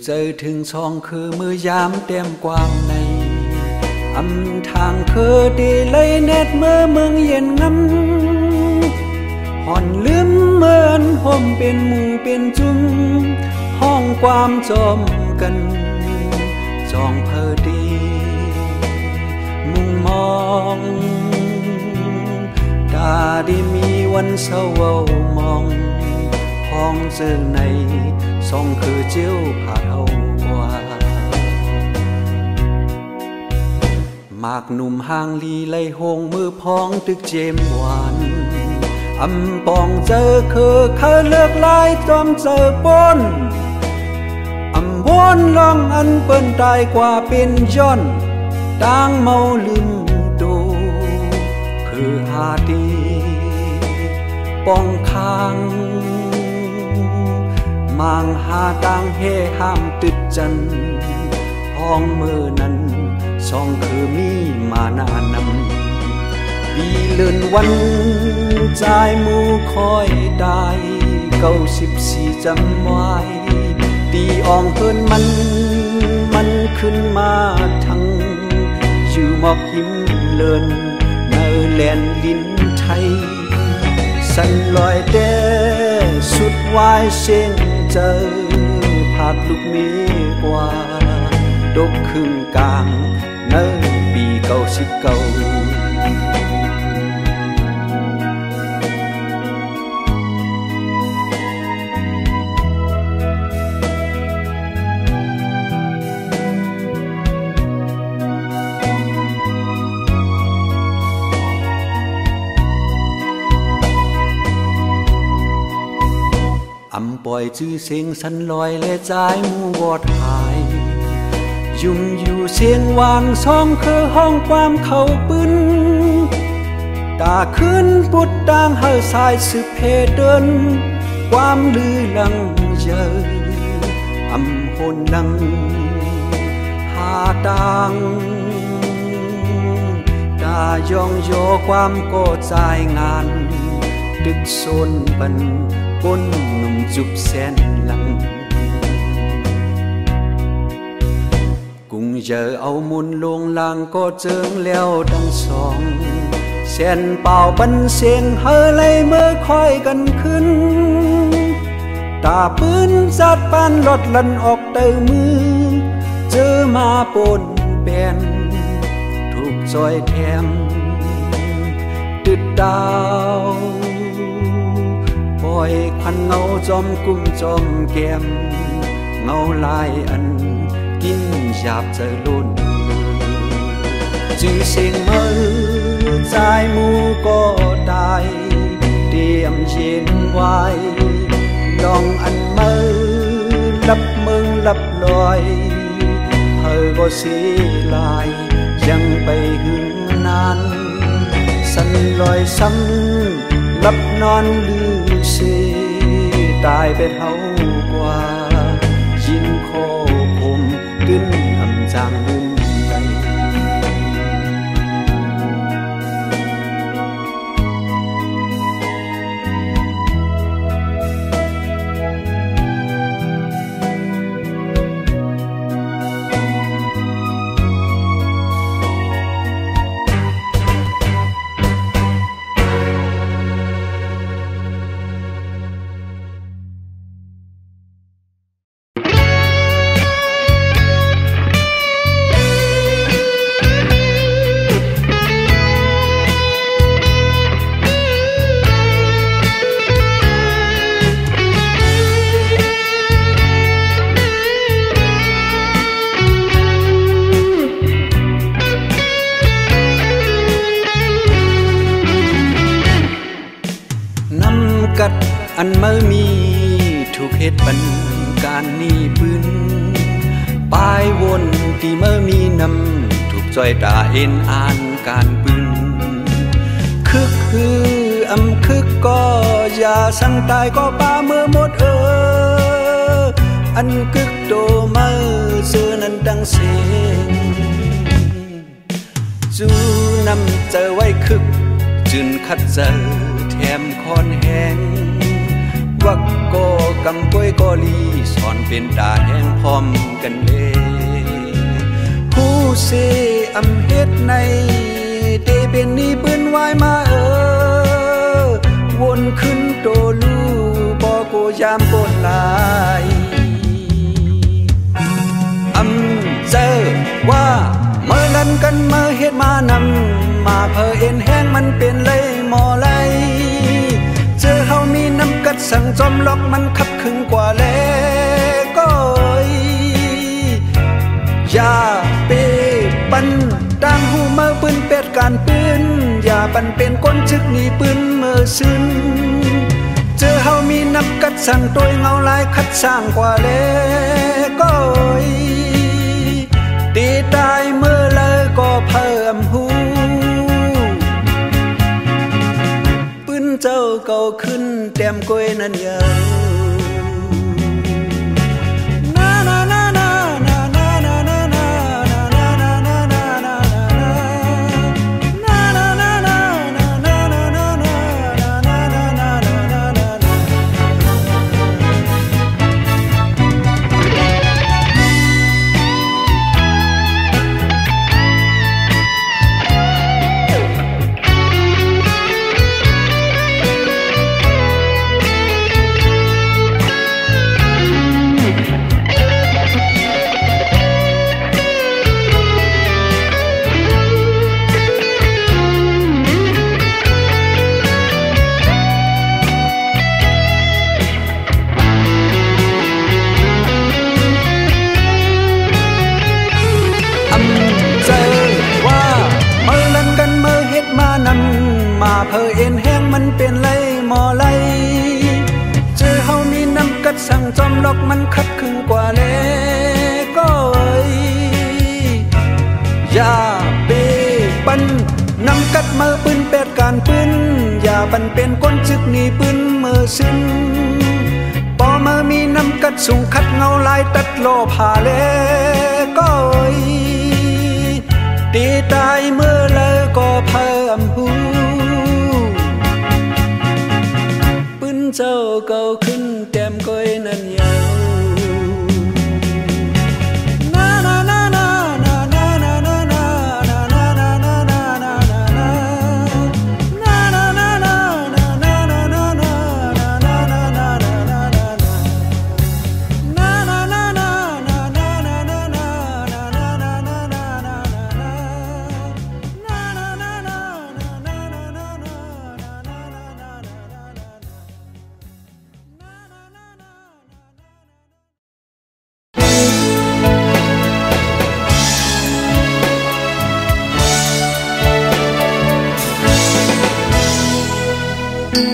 เจอถึงช่องคือมือยามเต็มความในอำทางคือดีเลยเน็ดเมื่อเมืองเย็นงำห่อนลืมเหมือนห่มเป็นหมู่เป็นจุ้มห้องความจมกันจองเพอดีมุงมองตาได้มีวันเศร้ามองห้องเจอในส่องคือเจียวผ่าเท่ากว่าหมากหนุ่มห่างลีไลหงมือพองตึกเจมหวานอำปองเจอคือเคยเลือกลายจอมเจอปนอำวนลองอันเปิ้นตายกว่าเป็นย้อนต่างเมาลืมดูคือหาดีป้องค้างมางหาต่างเฮห้ามตึดจันห้องมือนั้นช่องคือมีมานานำปีเลื่อนวันใจมูคอยได้94จำไว้ปีอ่องเฮินมันขึ้นมาทั้งอยู่หมอกหิมเลินเนอแลนลิ้นไทยสันลอยเด้สุดวายเสียงเจอภาคลูกมีกว่าดกครึ่งกลางเนอปี99อำปล่อยชื่อเสียงสันลอยและใจมูวอดหายยุ่งอยู่เสียงวางช่องคือห้องความเขาปืนตาขึ้นปุดต่างเฮาสายสืบเพเดินความลือลังเยอะอำหนนังหาต่างตายองโยความก็ใจงานดึกโซนบันก้นหนุ่มจุบแสนหลังกุ้งเจอเอามุนลงลางก็เจิงแล้วดังสองแสนเป่าบันเสียงเฮอเลยเมื่อคอยกันขึ้นตาปืนจัดปานรถลันออกเตอมือเจอมาปนแบนถูกจอยแถมตึดดาวปล่อยควันเงาจอมกุ้มจอมแก้มเงาลายอันกินหยาบเจอลุ่นจื้อเสียงมือใจมูก็ตายเตรียมเย็นไว้ลองอันมือลับเมืองลับลอยเธอก็เสียลายยังไปหึงนานสันลอยซ้ำลับนอนลือเสียตายไปเท่ากว่ายินโคคมตึ้นอำจางบุญใจกัดอันเมื่อมีถูกเหตุบันการนี้ปืนปลายวนที่เมื่อมีนำถูกจอยตาเอ็นอ่านการปืนคืออำก็อย่าสั่งตายก็ป่าเมื่อหมดอันโตเมื่อเสือนั้นดังเสียงจูนำเจอไว้จึนคัดเจอแถมคอนแหงวัก ก็กำก้อยก็ลีสอนเป็นตาแห้งพร้อมกันเลยผู้เสอำเฮ็ดในเตเป็นนี่ปืนไว้มาวนขึ้นโตลูบ่โกยามโกนลายเจอว่าเมื่อนั้นกันเมื่อเฮ็ดมานำมาเพอเอ็นแห้งมันเป็นเลยหมอไหลเจอเฮามีน้ำกัดสั่งจอมล็อกมันขับขึงกว่าแลก็อย่าเปปันดังหูเมื่อปืนเป็ดการปืนอย่าปันเป็นก้นชึกหนีปืนเมื่อซึนเจอเฮามีน้ำกัดสั่งตัวเงาลายคัดสร้างกว่าแลก็ตีตายเมื่อเลยก็เพิ่มหูปืนเจ้าเก่าขึ้นเต็มก้อยนั้นยังมาเพอเอ็นแห้งมันเป็นไรหมอไหลเจอเฮามีน้ำกัดสั่งจอมล็อกมันคัดขึงกว่าแลก็อย่าเปปันน้ำกัดเมื่อปืนเป็ดการปืนอย่าปันเป็นก้นจึกหนีปืนเมื่อซึนปอเมื่อมีน้ำกัดสูงคัดเงาลายตัดโลผ่าแลก็ตีตายเมื่อเลยก็เพิ่มหูเจ้าเก่าขึ้นแต้มก้อยนั้นยาว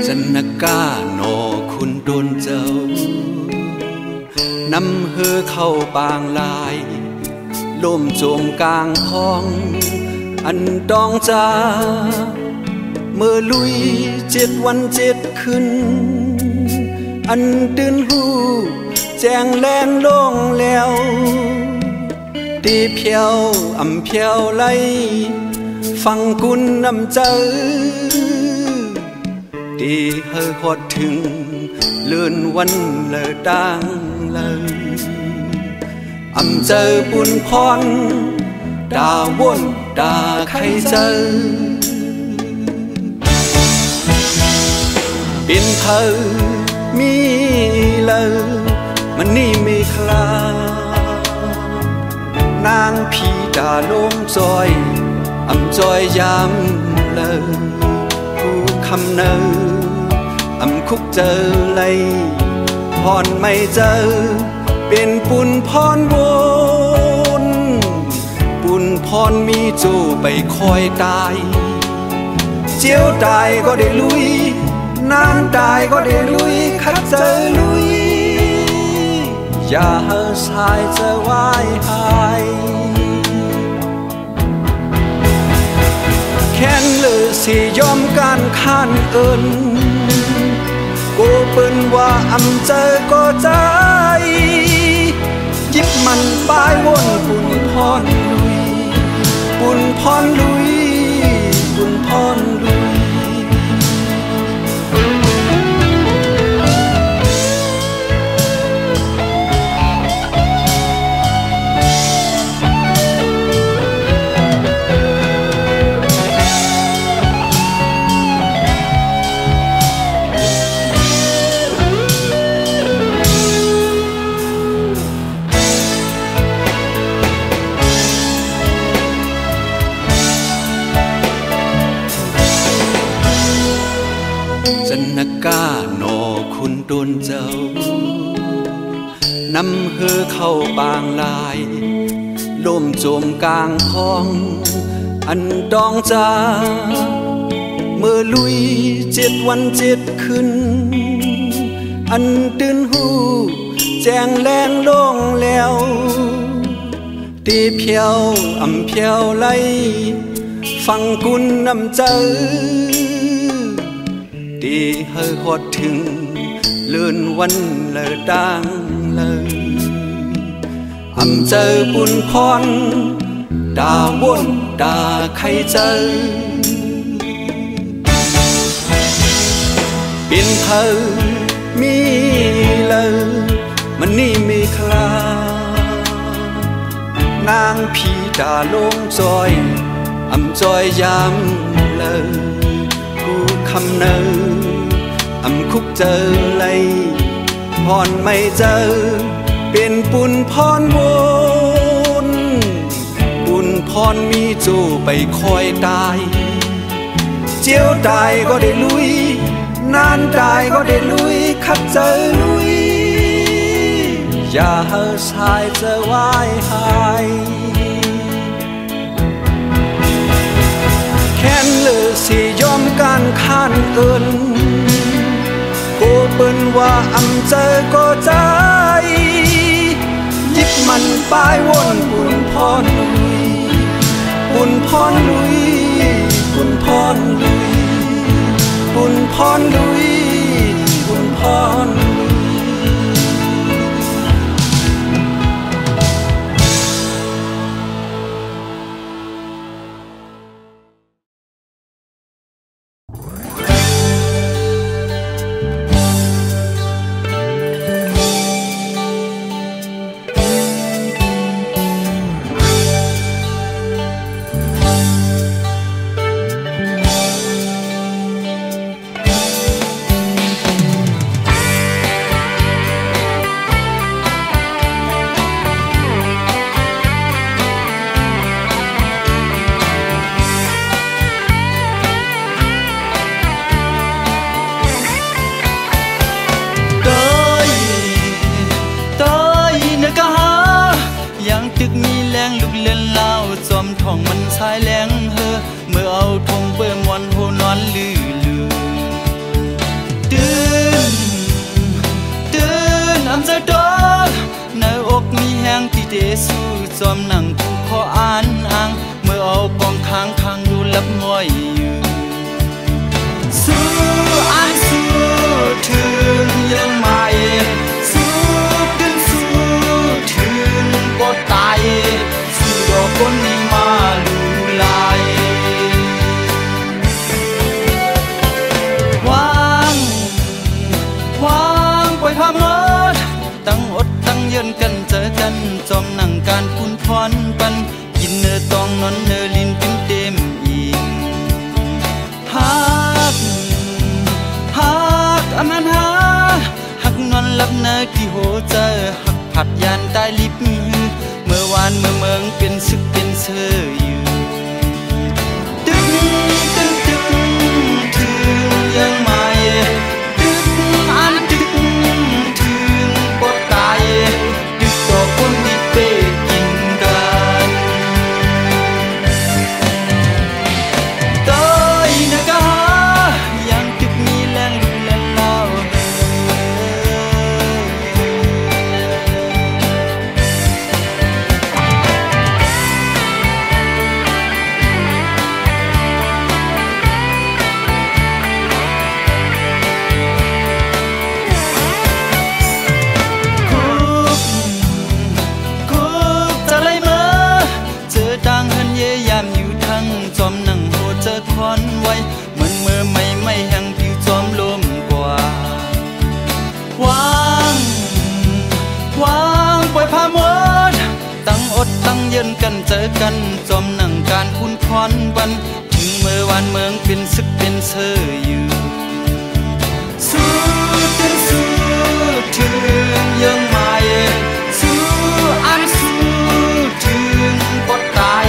จันนกาโนคุณโดนเจ้านำเฮอเข้าปางลายล่มโจมกลางท้องอันดองจาเมื่อลุย7 วัน7 คืนอันตื่นหูแจ้งแลงลงแล้วตีเพียวเพียวไหลฟังกุนนำเจ้าตีเฮอฮอดถึงเลื่อนวันเลอดังเลยเจอบุญพรดาวนดาใครเจอเป็นเธอมีเลยมันนี่ไม่คลานางผีดาลมจอยจอยยามเลยผู้คำเนอคุกเจอเลยพรไม่เจอเป็นปุญพรวนปุญพรมีจูไปคอยตายเจียวตายก็ได้ลุยน้ำตายก็ได้ลุยคัดเจอลุยอย่าเฮอสายจะวายหายแค้นเลยสิยอมการข้านเอินกูเปิ้นว่าเจอก็ใจยิบมันป้ายวนบุญพรลุยบุญพรลุยบุญพรลุย จันนกาโนคุณโดนเจ้านำเฮอเข้าบางลายล่มโจมกลางคลองอันดองจาเมื่อลุย7 วัน7 คืนอันตื่นหูแจ้งแรงลงแล้วตีเพียวอำเพียวไหลฟังกุนนำเจอตีเฮอฮอดถึงเลื่อนวันเลอดังเลยอำเจอบุญพรดาวนดาใครเจอเป็นเธอมีเลยมันนี่มีคลานางผีดาลงจอยอำจอยยามเลยผู้คำเนออำคุกเจอเลยพรไม่เจอเป็นปุญพรวนปุญพรมีจูไปคอยตายเจียวตายก็ได้ลุยนานตายก็ได้ลุยขับเจอลุยอย่าเฮอชายจะวายหายแค้นเลือสิยอมการข้านเอินโกเปิ้นว่าอำเจอก็ใจยิบมันป้ายวนบุญพรลุยบุญพรลุยบุญพรลุยบุญพรลุยบุญพรมันสายแรงเฮอเมื่อเอาทงเปื้อนวันโหนอนลือตื่นอำจะดอกในอกมีแห้งที่เดสู้จอมหนังผู้ขออ่านอ่างเมื่อเอากองค้างดูลับง่อยอยู่สู้อ่านสู้ถึงยังไม่สู้ดึงสู้ถึงก็ตายสู้ดอกคนนี้มาลูลายวางปล่อยความงดตั้งอดตั้งเยือนกันเจอกันจอมหนังการคุณพรปันกินเนื้อตองนอนเนื้อลิ้นปิ้งเต็มอิ่มฮักอำนันฮักนอนลับเนื้อที่โหเจอฮักผัดยานใต้ลิบเมื่อวานเมื่อเมืองเป็นซึกเป็นเสืออยู่ตึกถึงยังไม่ตึกอันตึกถึงปดตายตึกต่อคนที่เป้กินกันต้อยนะกะยังตึกมีแรงดูแลเล่าจอมหนังโหเจอคอนไว้เหมือนเมื่อไม่แห่งผิวจอมลมกว่าวางปล่อยพามดตั้งอดตั้งเย็นกันเจอกันจอมหนังการคุณพรวันถึงเมื่อวานเมืองเป็นซึกเป็นเสืออยู่สู้ถึงยังไม่สู้อันสู้ถึงปดตาย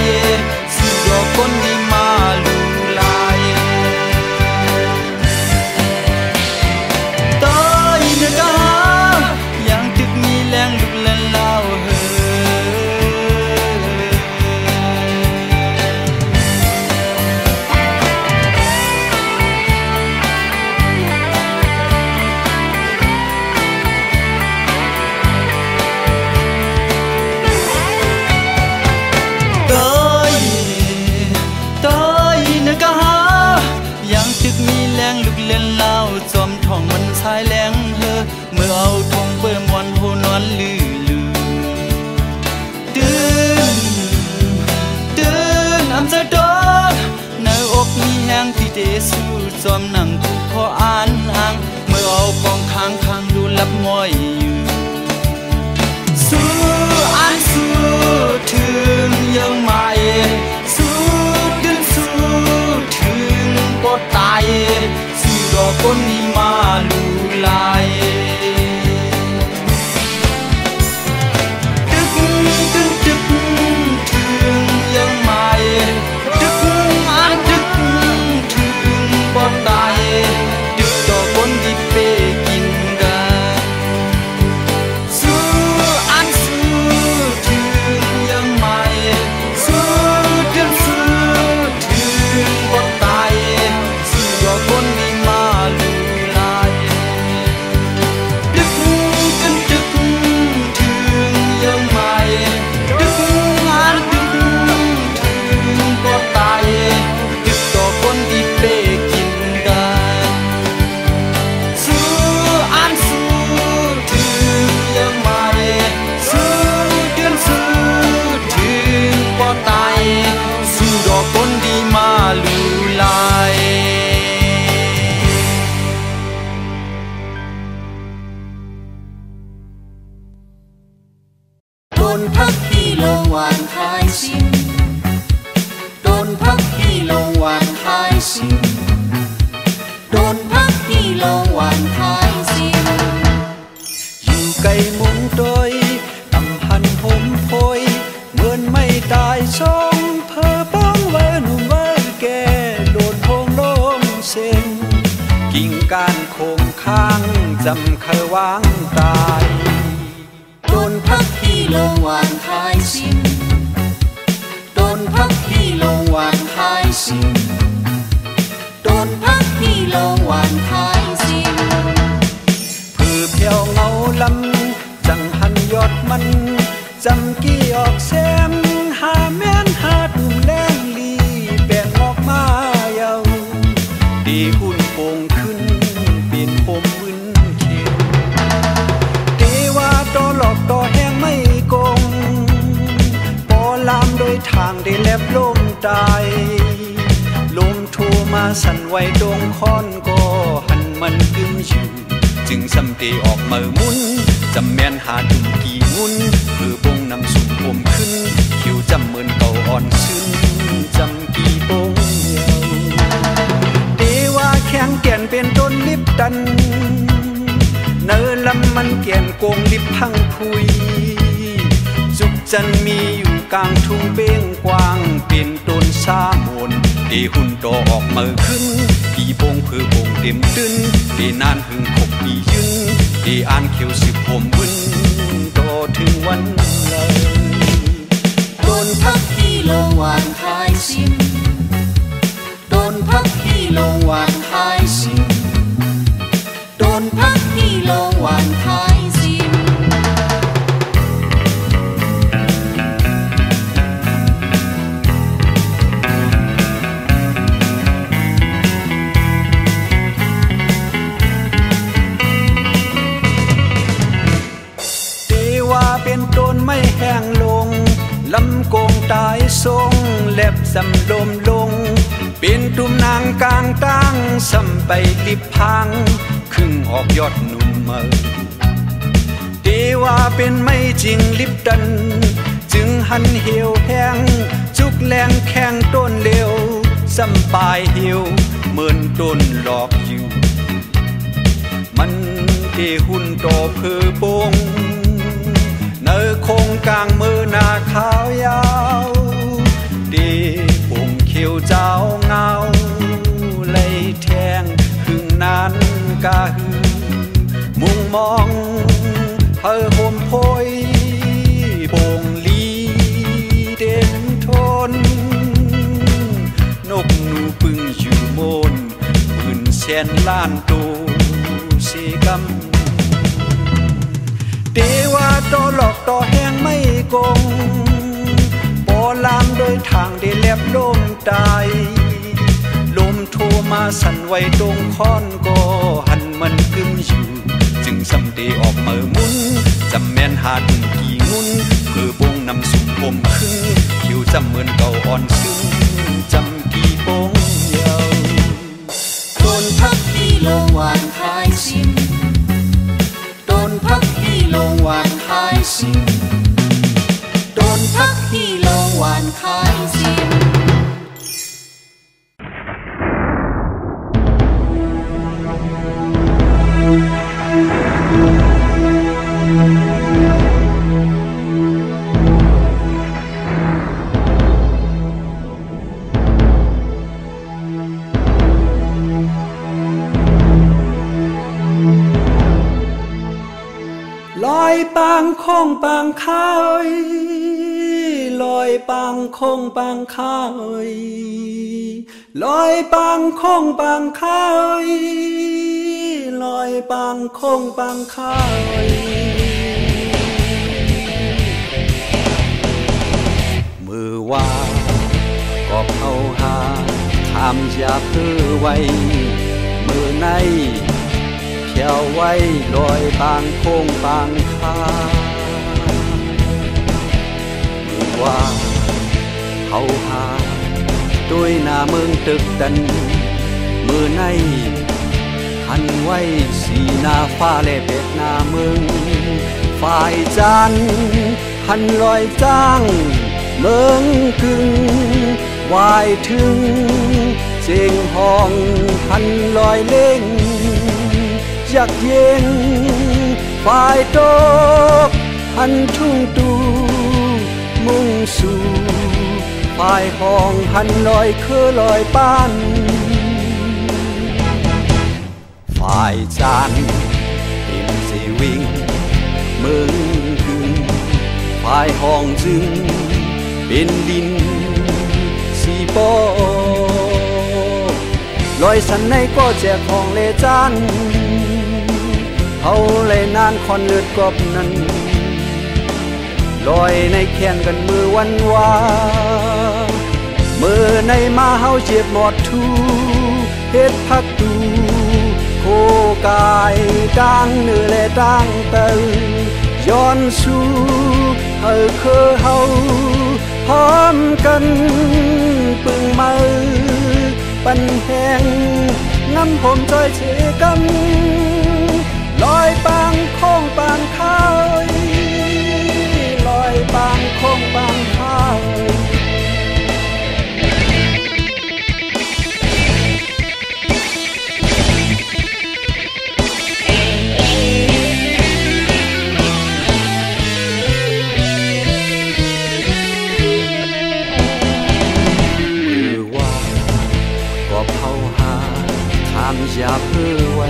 สู้ดอกคนดีมาลูลาย เจสูจอมหนังกูขออ่านอ่างเมื่อเอาปองค้างดูลับม้อยอยู่สู้อ่านสู้ถึงยังไม่สู้ดึงสู้ถึงก็ตายสู้ดอกคนนี้มาลูลายดึกถึงยังไม่ดึกอ่านดึกถึงก็ตายดึกดอกคนที่เป้กินกันสู้อ่านสู้ถึงยังไม่สู้ดึงสู้ถึงก็ตายสู้ดอกคนนี้มาลูลายดึกถึงยังไม่ดึกอ่านดึกถึงก็ตายดึกดอกคนที่เป้กินกันสู้อ่านสู้ถึงยังไม่สู้เดือนสู้ถึงก็ตายสู้ดอกคนที่มาลูลายโดนพักที่ลงวานคายสิมโดนพักที่ลงวานคายสิมโดนพักที่ลงวานคายสิมอยู่ไกลมุงโดยตำพันผมพอยเหมือนไม่ตายสองเพอป้องเวอหนุ่มเวอแก่โดนพงลงเส้นกิ่งก้านโคงข้างจำเคยวางตายโดนพักที่ลงวานคายสิมโดนพักที่ลงวานคายสิมโดนพักที่ลงวานคายสิมผือเพียวเงาลำจังหันยอดมันจำกี้ออกแซมหาแม่นหาดุมแรงลีแบ่งออกมาเยาดีหุ่นโป่งขึ้นเป็นผมวินเขียวเทว่าต่อหลอกต่อแห้งไม่กงปอลามโดยทางได้แลบลมตายลมโทมาสั่นไหวดงค้อนก็หันมันกึ่งอยู่จึงสำเตออกมือมุนจำแม่นหาดุมกี่งุนเพื่อปงนำสุ่มผมขึ้นคิวจำเหมือนเก่าอ่อนซึ้งจำกี่ปงเยาเทว่าแข็งแก่นเป็นต้นลิบตันเนื้อลำมันแก่นโกงลิบพังพุยจุกจันมีอยู่กลางทุ่งเป้งกว้างเป็นต้นสาโมนเดหุ่นต่อออกมือขึ้นปีโป่งเพื่อโป่งเต็มตื้นเดนานหึงขบปียืนเดอ่านเขียวสิบผมวินต่อถึงวันเลยโดนพักที่ลงวานคายสิมโดนพักที่ลงวานคายสิมโดนพักที่ลงวานคายสิมเป็นต้นไม่แห้งลงลำโกงตายทรงแลบสำลมลงเป็นตุ่มนางกลางตั้งสำไปลิบพังครึ่งออกยอดหนุ่มเมื่อเดว่าเป็นไม่จริงลิบตันจึงหันเหี่ยวแห้งจุกแรงแข้งต้นเร็วสำปลายเหี่ยวเหมือนต้นหลอกอยู่มันเดหุ่นต่อเพื่อโปงเนื้อคงกลางมือหน้าขาวยาวดีปุ่งเขียวเจ้าเงาเลยแทงหึงนั้นกะหือมุงมองเฮอโฮมโพยโป่งลีเด่นทนนกหนูปึงอยู่โมนพื้นแสนล้านตูเสกำเทว่าต่อหลอกต่อแห้งไม่กงปอลามโดยทางได้แลบลมตายลมโทมาสั่นไหวตรงค้อนก็หันมันกึ่งอยู่จึงสำเตออกมือมุนจำแม่นหาดุมกี่งุนเพื่อปงนำสุ่มผมขึ้นคิวจำเหมือนเก่าอ่อนซึ้งจำกี่ปงเยา ปางคงปางข้าเอ้ยลอยปางคงปางข้าเอ้ยลอยปางคงปางข้าเอ้ยลอยปางคงปางข้าเอ้ยมือว่าก็เข้าหาทำอย่าเพื่อไว้มือในเขียวไว้ลอยปางคงปางข้ามือว่าเข้าหาด้วยหน้าเมืองตึกดันมือในหันไว้สีหน้าฟ้าและเป็ดหน้าเมืองฝ่ายจันหันลอยจ้างเมืองกึ่งวายถึงเจียงห้องหันลอยเล่งอยากเย็นฝ่ายตกหันทุ่งตูมุ่งสู่ฝ่ายห้องหันลอยคือลอยป้านฝ่ายจานหิมสีวิ่งมึงกึ่งฝ่ายห้องจึงเป็นดินสีปอลอยสันในก็แจกห้องเลจานเขาเลยนานคอนเลือดกบนั้นลอยในแขนกันมือวันวามือในมาเฮาเจ็บหมดทูเฮ็ดพักดูโคกายกลางเนื้อและตั้งเตอย้อนสู่เฮาคือเฮาพร้อมกันปึงมือปันแหงน้ำผมจอยเชกันลอยปางคงปางข้าลอยปางคงปางข้าอย่าเพื่อไว้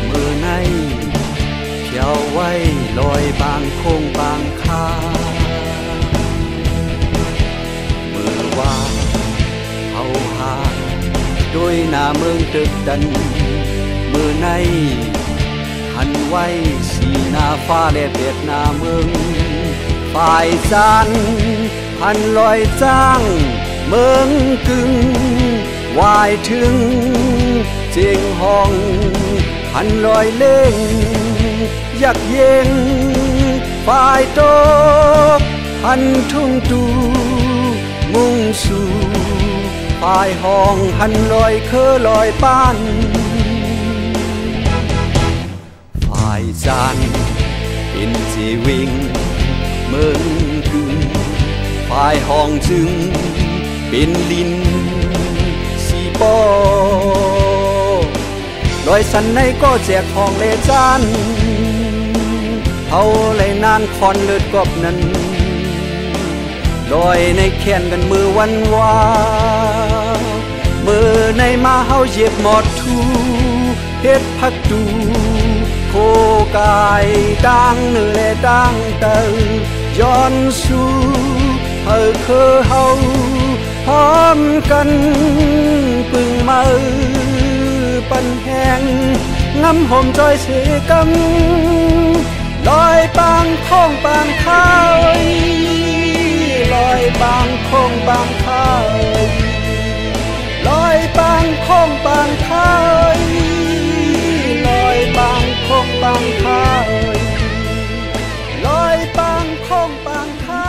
มือในเขียวไว้ลอยบางคงบางคามือว่าเอาหาด้วยหน้าเมืองตึกดันมือในหันไว้สีหน้าฟ้าและเป็ดหน้าเมืองฝ่ายจันหันลอยจ้างเมืองกึ่งวายถึงเจียงห้องหันลอยเล่งอยากเย็นฝ่ายตกหันทุ่งตูมุ่งสู่ฝ่ายห้องหันลอยคือลอยป้านฝ่ายจานเป็นสีวิ่งเมืองกึ่งฝ่ายห้องจึงเป็นลินปอลอยสันในก็แจกห้องเลจานเขาเลยนานคอนเลือดกบนั้นลอยในแขนกันมือวันวามือในมาเฮาเย็บหมดทูเฮ็ดพักดูโคกายดังเนื้อและดังเตอย้อนสู่เฮาคือเฮาพร้อมกันปึงมือปันแหงน้ำหอมจอยเสกันลอยปางคงปางข้าลอยปางคงปางข้าลอยปางคงปางข้าลอยปางคงปางข้าลอยปางคงปางข้า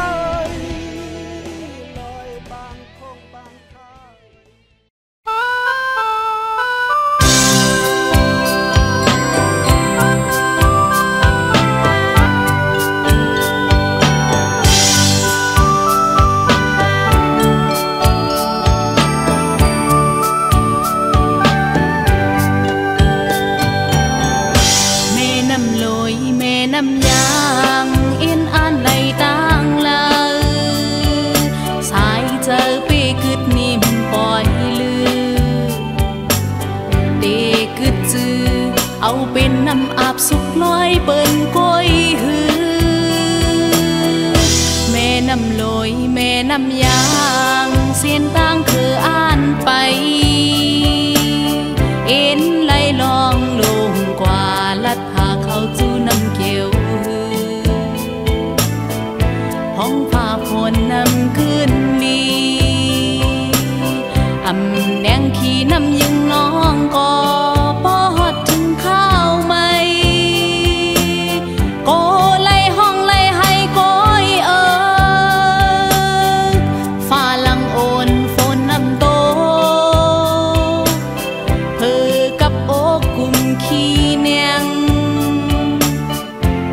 เอาเป็นน้ำอาบสุกลอยเปิ้นก้อยหือแม่น้ำลอยแม่น้ำยางเส้นต่างคืออ่านไปเอ็นไหลลองลงกว่าลัดพาเขาจูน้ำเกี่ยวห้องฟ้าฝนน้ำขึ้นลีอำแนงขี่น้ำยิงน้องก็พอฮอดถึงข้าวไม่โกไล่ห้องไล่ให้ก้อยฟ้าลังโอนฝนน้ำโตเพื่อกับโอกกุมขี้เนียง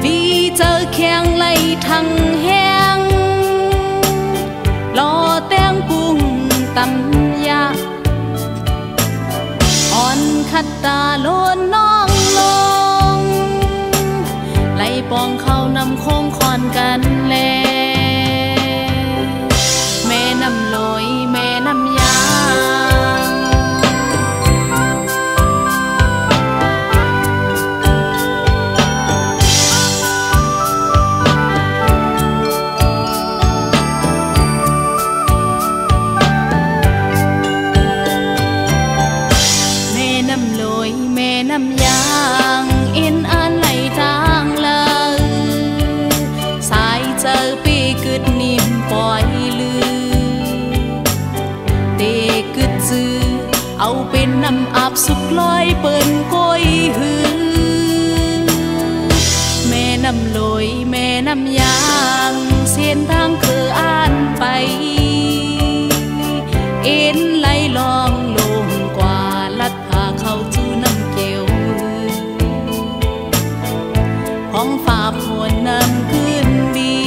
ดีเจอแข็งไล่ทั้งแห้งรอแตงปุ้งตำยาอ่อนขัดตาโลนน้องลงไล่ปองเข้านำโค้งคอนกันแลแม่น้ำลอยแม่น้ำยางน้ำยางเอ็นอ่านไหลทางเลยสายเจอปีกึดนิ่มปล่อยลือเตกึดจือเอาเป็นน้ำอาบสุกลอยเปิ้นก้อยหือแม่น้ำลอยแม่น้ำยางเส้นทางคืออ่านไปเอ็นไหลลองลงกว่าลัดพาเขาจูน้ำเกี่ยวห้องฟ้าฝนน้ำขึ้นดี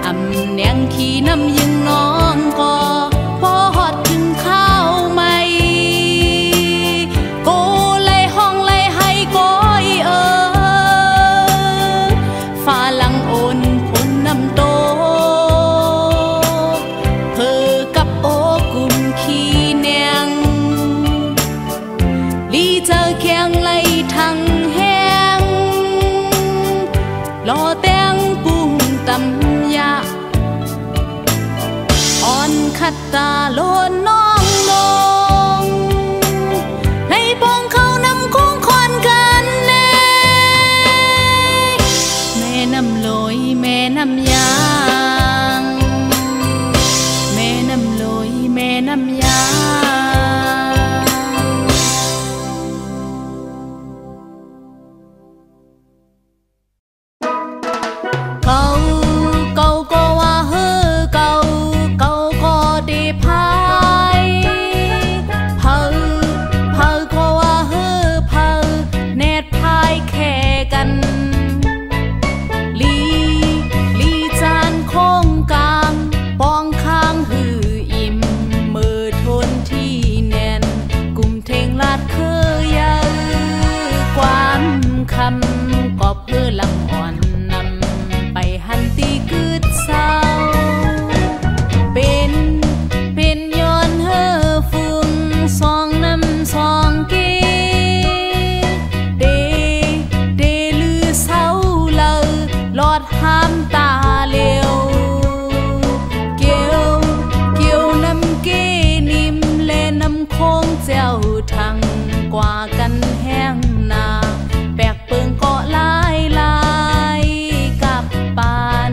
อำแนงขี่น้ำยิงน้องก็พอฮอดถึงข้าวไม่โกไล่ห้องไล่ให้ก้อยฟ้าลังโอนฝนน้ำโตเพื่อกับโอกุมขี้เนียงลีเจอแข็งไล่ทั้งแห้งรอแตงปุ้งตำยาอ่อนขัดตาโลนน้องลงให้ปองเขานำโค้งคอนกันแน่แม่น้ำลอยแม่น้ำยางแม่น้ำลอยแม่น้ำยางก็เพื่อลำอ่อนนำไปหันตีกึดเศร้าเป็นย้อนเฮ่อฟุ้งสองน้ำสองเกเดลือเศร้าเลยหลอดห้ามตาเลี้ยวเกี่ยวน้ำเกนิ่มเลน้ำโค้งเจ้าทางกว่ากันแห้งนาแปกเปิงก็ลายกับปาน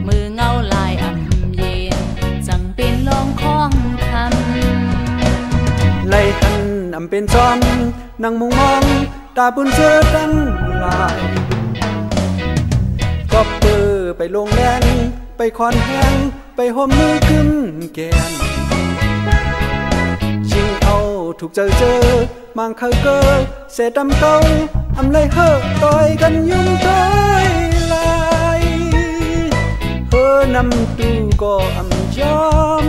มือเงาลายอ่ำเย็นจังเป็นลองคล้องคำไล่หันอำเป็นจอมนั่งมองตาบุญเชื่อดังลายก็เปื้อไปลงแดงไปคอนแห้งไปห่มมือขึ้นแกนชิงเอาถูกเจอมังเคยเกอเสดำเก่าอำเลยเฮ่อต่อยกันยุ่งต่อยลายเฮ่อนำตูก็อำจอม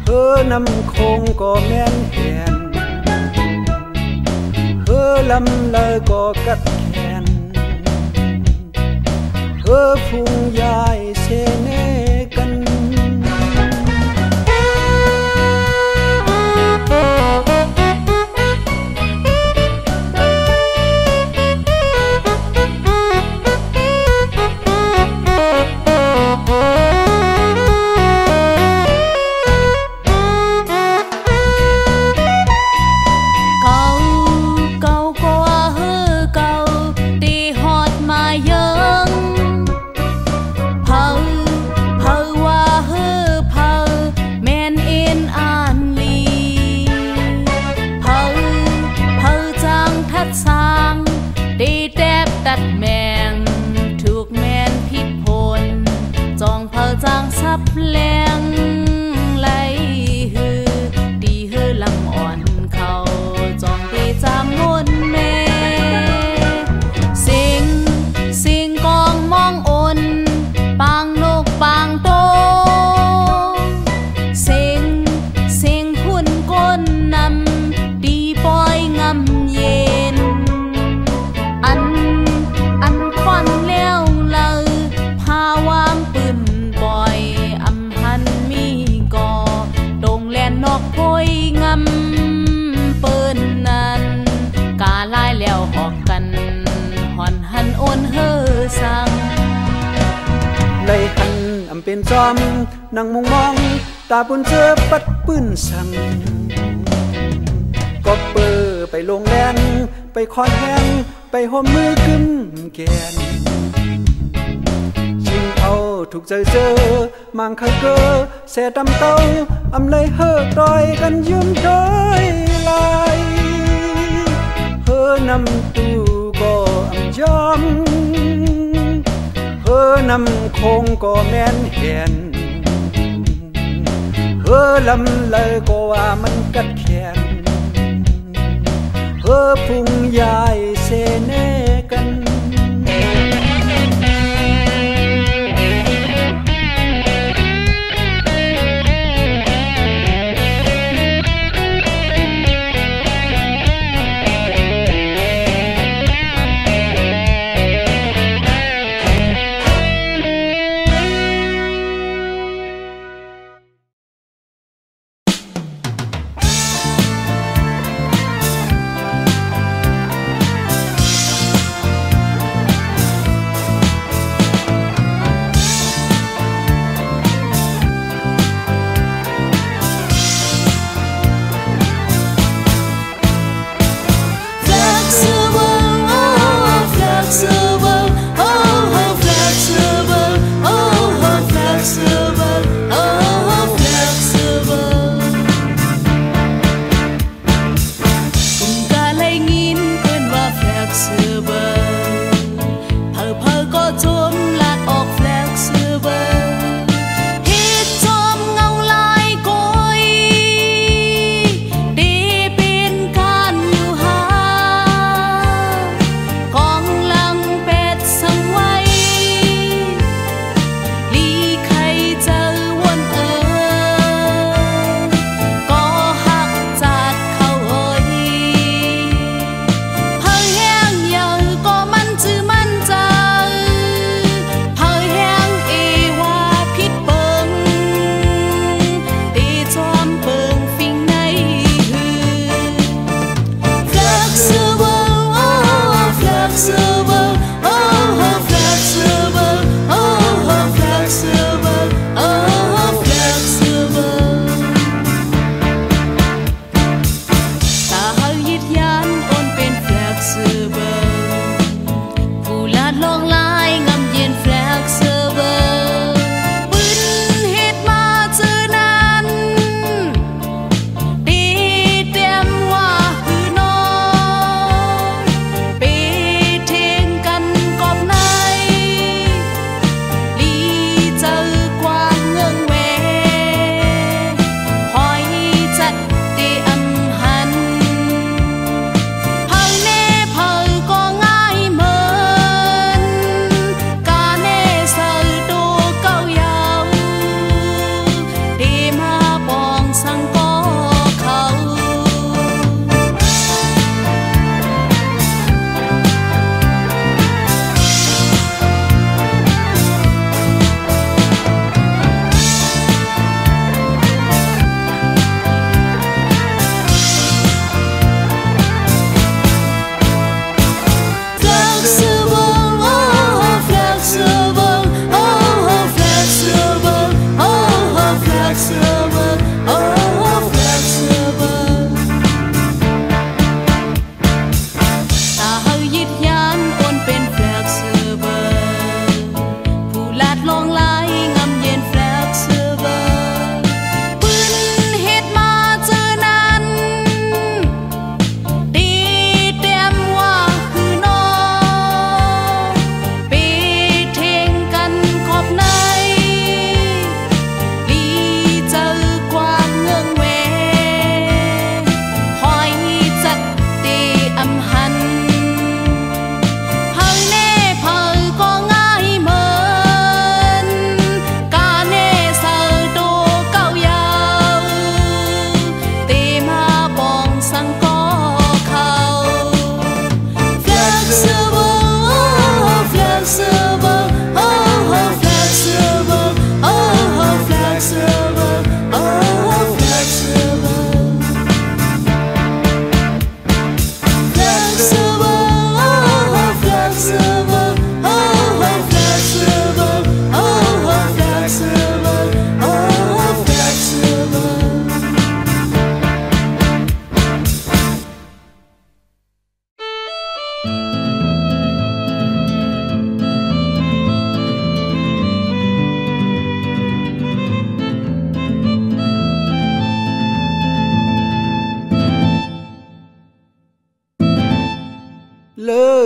เฮ่อนำโคงก็แม่นแหนเฮ่อลำเลยก็กัดแขนเฮ่อพุงยายเสเนกัน เ นอกโพยงำเปิ้นนั้นกาลายแล้วหอกกันหอนหันโอนเฮอสังเลยหันอำเป็นจอมนั่งมุงมองตาบุญเจอปัดปื้นสั่งก็เปิดไปลงแลนไปคอนแหงไปห่มมือกึ้มแกนชิงเอาถูกเจอมังคักเกอแส่ดำเต้าอำเลยเฮอต่อยกันยืมดอยลายเฮอนำตู้ก็อำยอมเฮอนำคงก็แม่นเห็นเฮอลำเลยก็ว่ามันกัดแขนเฮอพุงยายเสเนกัน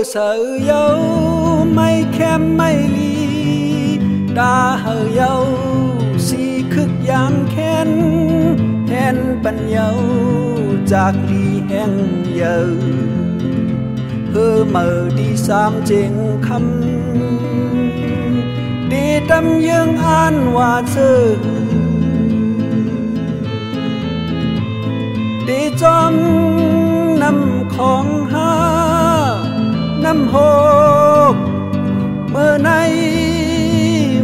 sợ dấuไม่แคมไม่ลีตาเหอเยาสีคึกยางแค้นแทนปัญเยาจากลีแห่งเยาเฮือเมื่อดีสามเจงคำดีตำยังอ่านว่าเจอดีจอมนำของหานำหกเมื่อใน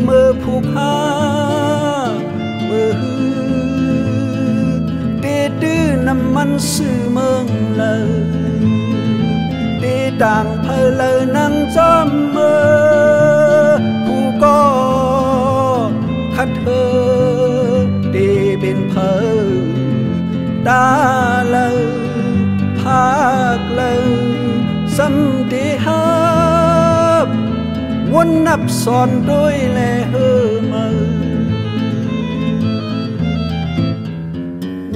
เมื่อผูกหาเมื่อเดดื้อนำมันสื่อเมืองเลยเดต่างเพลเลยนั่งจอมเมื่อผู้ก็คัดเธอเดเป็นเพอตาเลยภาคเลยสำเดหับวนนับสอนด้วยแลเฮอมอ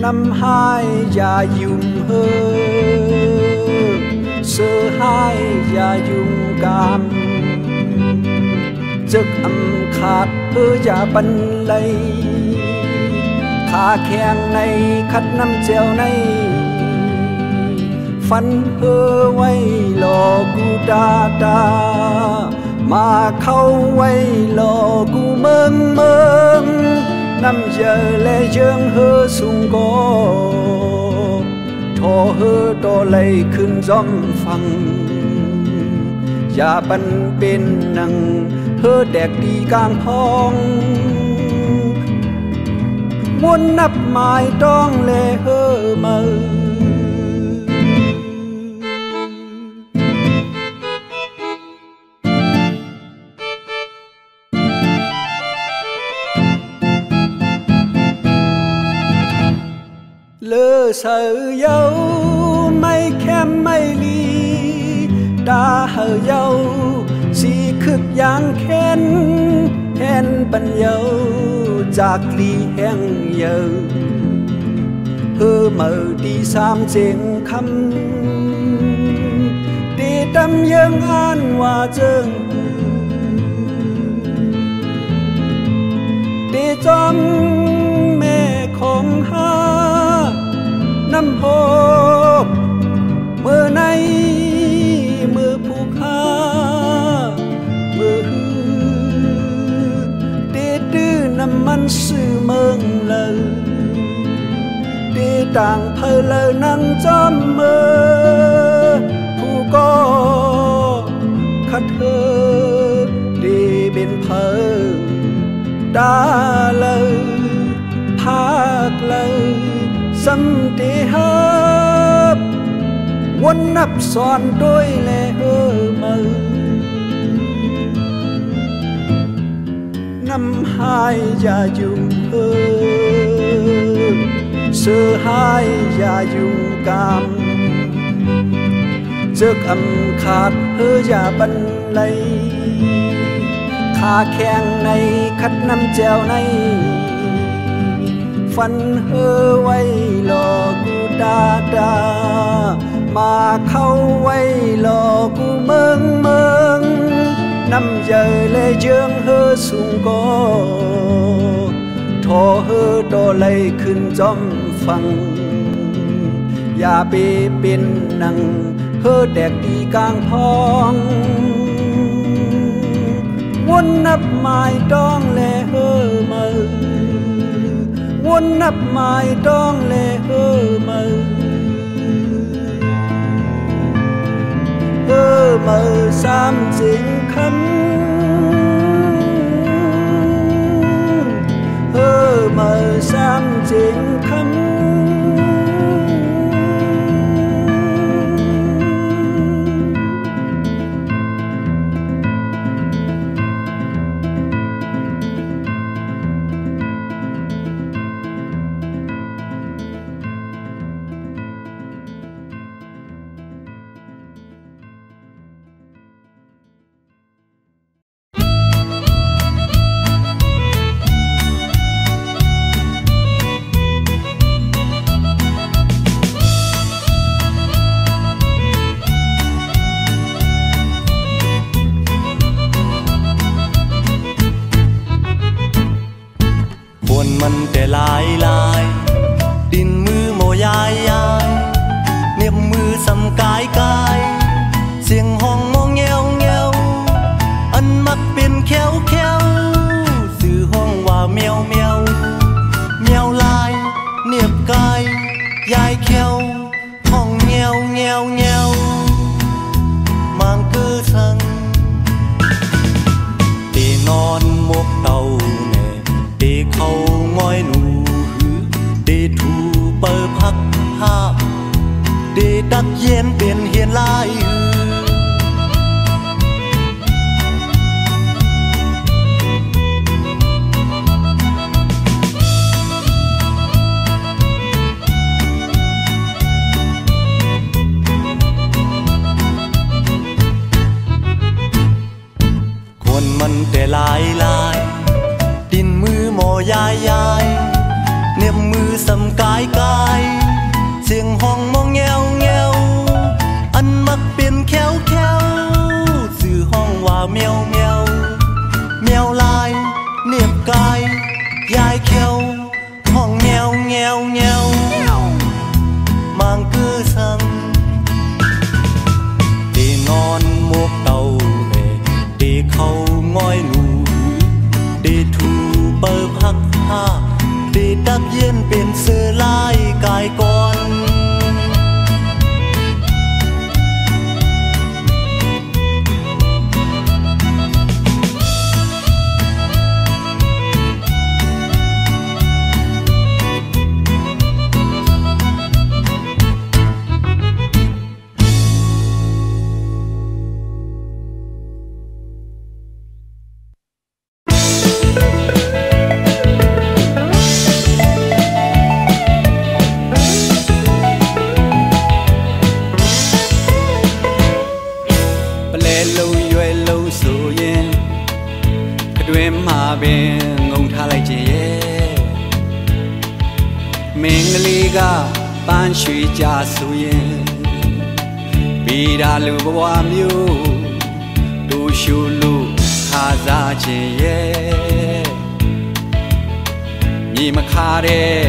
นำหายอย่ายุ่งเฮอเสือหายอย่ายุ่งกามจึกอำขาดเฮออย่าบันไลขาแข็งในคัดน้ำเจวในฟันเฮอไว้หลอกูดาดามาเข้าไว้หลอกูเมืองเมืองน้ำเยอะและเยิงเฮอสูงก็ทอเฮอต่อเลยขึ้นจอมฟังอย่าบันเป็นนังเฮอแดกดีกลางพองมวนนับหมายต้องแลเฮอมือเลอเสือเยาไม่แคมไม่ลีตาเหอเยาสีคึกยางแค้นแทนปัญเยาจากลีแห่งเยาเฮอเมื่อดีสามเจงคำดีตำยังอ่านว่าเจิงดีจอมแม่ของหานำหกเมื่อในเมื่อผูกหาเมื่อเดดื้อนำมันสื่อเมืองเลยเดต่างเพลเลยนั่งจอมเมื่อผู้ก็คัดเธอเดเป็นเพอตาเลยภาคเลยสำเดหับวนนับสอนด้วยแลเฮอมือนำหายอย่ายุ่งเฮอเสือหายอย่ายุ่งกามจึกอำขาดเฮออย่าบันไลขาแข็งในคัดน้ำแจวในฟันเฮอไว้หลอกูดาดามาเข้าไว้หลอกูเมืองเมืองน้ำเยอะและเยิงเฮอสูงก็ทอเฮอต่อเลยขึ้นจอมฟังอย่าไปเป็นนังเฮอแดกดีกลางพองวนนับหมายต้องแลเฮอมือวนนับหมายต้องแลเฮอมือเฮอมือสามเจงคำเฮอมือสามเจงคำ ดักเย็นเป็นเฮียนลายคนมันแต่ลายดินมือหมอยายเน็บมือสำกายเสียงห้องมองแงวอันมักเป็นแควสื่อห้องว่าแมวลายเน็บกายยายแควห้องแงวมางกือสังตีนอนหมกเต่าแม่ตีเขาง้อยหนูตีถูเปิบหักห้าตีดักเย็นเป็นเสือลายกายก่อนမင်္ဂလိကပန်းရွှေကြဆိုရင်ပြီးတာလူဘဝမျိုးတို့ရှုလို့ခါစားခြင်းရဲ့မြေမခါတဲ့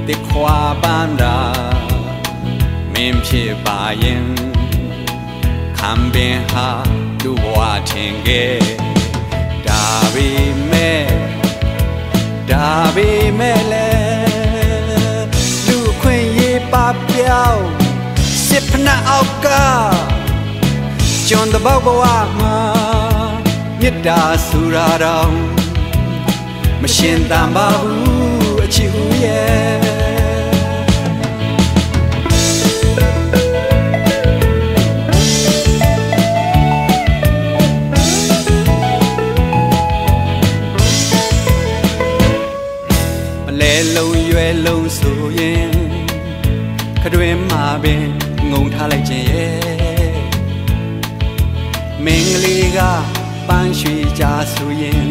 တစ်ခွာပန်းတာမင်းဖြစ်ပါရင်ခံပင်ဟာလူဘဝထင်ခဲ့ဒါပေမဲ့လဲလူခွင့်ရေးပါပြောင်းစစ်ဖနာအောက်ကကျွန်တဘောက်ဘဝမှာမြတ်တာဆူရာတော်မရှင်တန်ပါဘူးအချစ်ဦးရဲ့လုံးရွယ်လုံးဆိုရင်ခတွင်မှာပင်ငုံထားလိုက်ခြင်းရဲ့မင်္ဂလိကပန်းရွှေကြဆိုရင်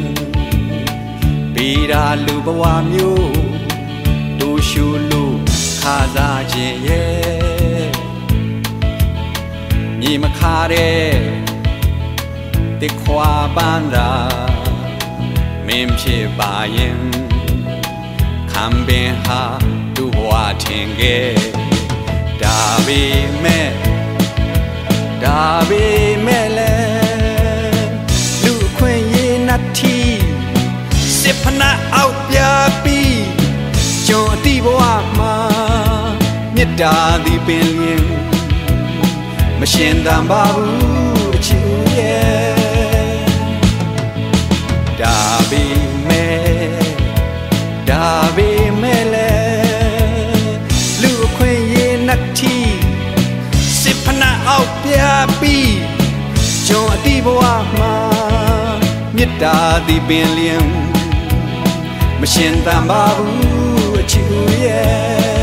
ပြီးတာလူဘဝမျိုးတို့ရှုလို့ခါစားခြင်းရဲ့မြေမခါတဲ့တစ်ခွာပန်းတာမင်းဖြစ်ပါရင်ခံပင်ဟာသူ့ဘဝထင်ခဲ့ဒါပေမဲ့လဲလူအခွင့်ရေးနတ်ထီစစ်ဖနာအောက်ပြပြီးကျွန်အတိဘဝမှာမြတ်တာသည်ပင်လျင်မရှင်တန်ပါဘူးအချစ်ဦးရဲ့ဒါပေမဲ့လဲလူအခွင့်ရေးနတ်ထီစစ်ဖနာအောက်ပြပြီးကျွန်အတိဘဝမှာမြတ်တာသည်ပင်လျင်မရှင်တန်ပါဘူးအချစ်ဦးရဲ့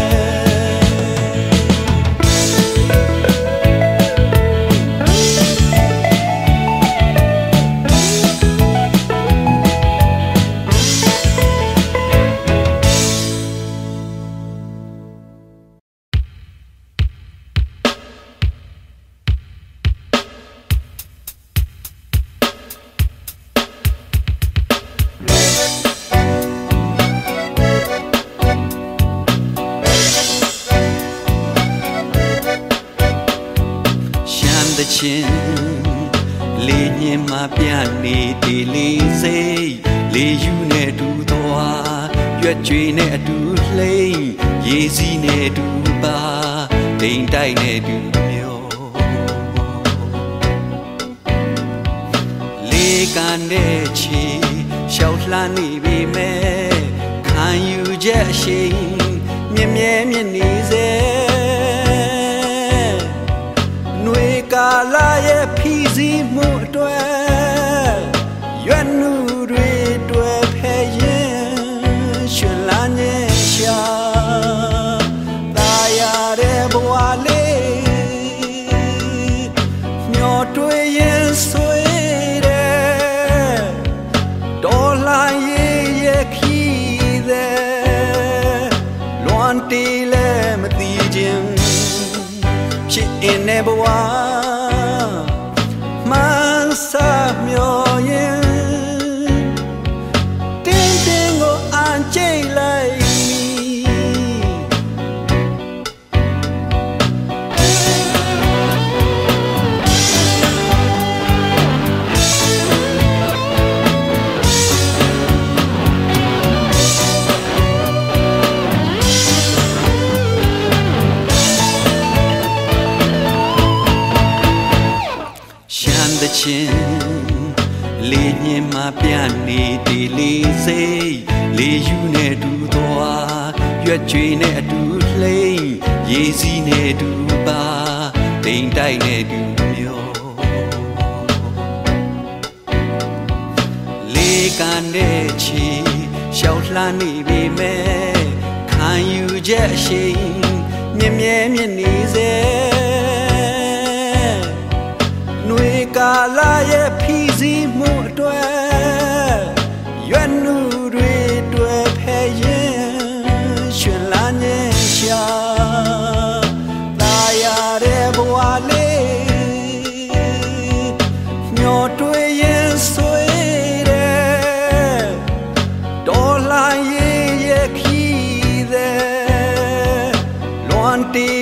လေညင်မှာပြနေဒီလေးစိတ်လေယူနဲ့တူသွားရွက်ကြွေနဲ့အတူလှိမ့်ရေစီးနဲ့တူပါဒိန်တိုက်နဲ့တူမျောလေကန်တဲ့ချီရှောက်လှမ်းနေပြီမဲ့ခံယူချက်အရှိန်မြဲနေစေ မသိခြင်းဖြစ်အင်းတဲ့ဘဝမှန်းဆမျောရင်တင်းတင်းကိုအန်ကျိတ်လိုက်ချင်းလေးညင်မှာပြန်နေဒီလေးစိတ်လေးယူနဲ့တူသွားရွက်ကြွေနဲ့အတူလှိမ့်ရေစီးနဲ့တူပါတိမ်တိုက်နဲ့တူမျောလေးကန်တဲ့ချီရှောက်လှမ်းနေပြီမဲ့ခံယူချက်အရှိန်မြဲမြဲမြင့်နေစေနွေကာလာရဲ့ဖီစီမှုအတွက်ရွက်နုတွေတွေ့ဖဲရင်ရှင်လာနေရှာတာရတဲ့ဘဝလေးမျောတွေ့ရင်ဆွေးတယ်တော်လာရဲ့ခီးတဲ့လွန်တီ